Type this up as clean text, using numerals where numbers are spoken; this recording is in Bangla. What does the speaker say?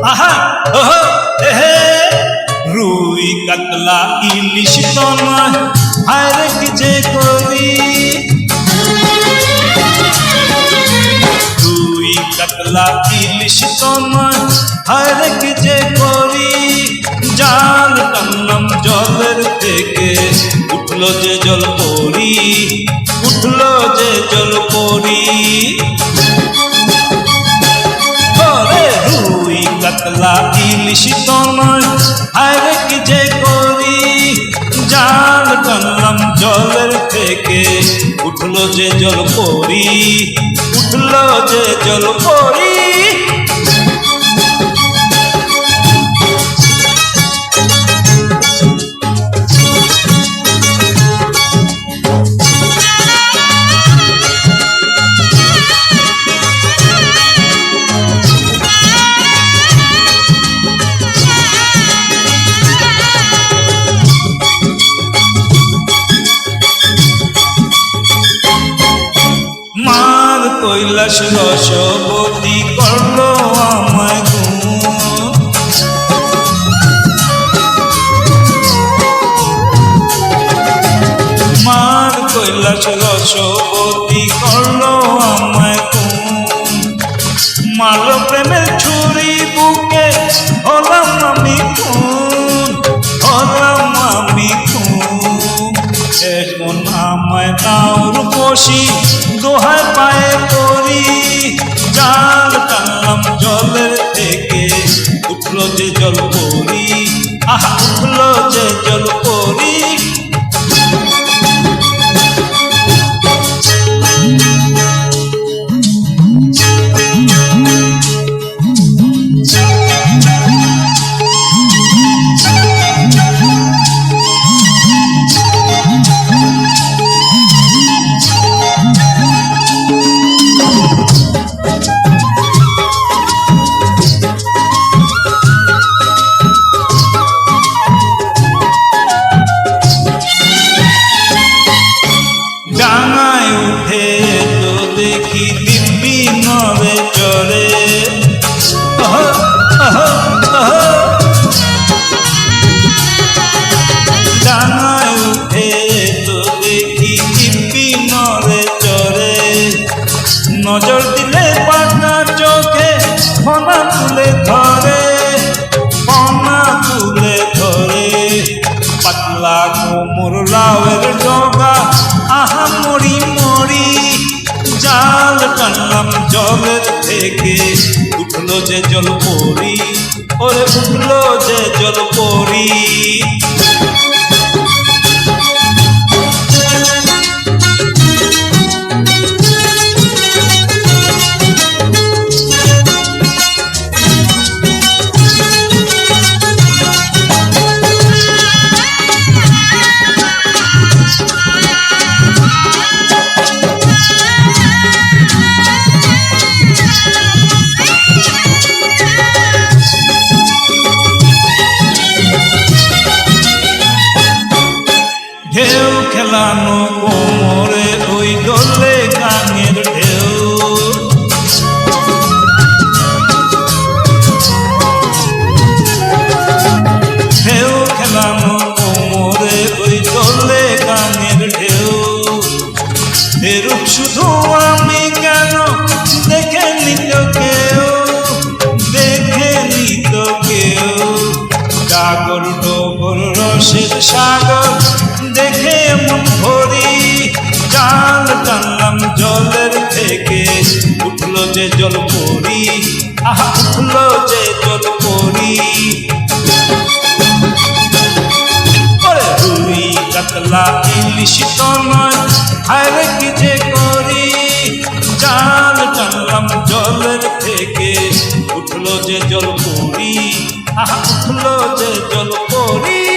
আহা ওহো এহে রুই কাতলা ইলিশ তো নয় হায়রে কি যে করি রুই কাতলা ইলিশ তো নয় হায়রে কি যে করি জাল টানলাম জলের থেকে উঠলো যে জল পরি উঠলো যে জল পরি রুই কাতলা ইলিশ তো নয় হায়রে কি যে করি জাল টানলাম জলের থেকে উঠলো যে জল পরি উঠলো যে জল পরি কৈলাস রসবতী করলো আমায় গুণ মার কৈলাস রসবতী করলো আমায় গুণ মারলো প্রেমের ছুরি বুকে হলাম আমি খুন হলাম আমি খুন এখন আমায় নাওর বসি দোহায় পায়ে পড়ি জাল টানলাম জলের থেকে উঠলো যে জল পরি আহা উঠলো যে জল পরি দেখি দিব্যি নবে চরে ডাঙায় উঠে তো দেখি দিব্যি নবে চরে নজর দিলে পাটা চোখে ফনা তুলে ধরে ফনা তুলে ধরে পাতলা কোমর লাউয়ের ডগা আহা মরি মরি জাল টানলাম জলের থেকে উঠলো যে জল পরি ওরে উঠলো যে জল পরি ঢেউ খেলানো কোমরে ওই দোলে গাঙের ঢেউ ঢেউ খেলানো কোমরে ওই দোলে গাঙের ঢেউ এরূপ শুধু আমি কেন দেখে নিত কেউ দেখে নিত কেউ ডাগর ডগর রসের সাগর দেখে মন ভরি জাল টানলাম জলের থেকে উঠলো যে জল পরি আহা উঠলো যে জল পরি রুই কাতলা ইলিশ তো নয় হায়রে কি যে করি জাল টানলাম জলের থেকে উঠলো যে জল পরি আহা উঠলো যে জল পরি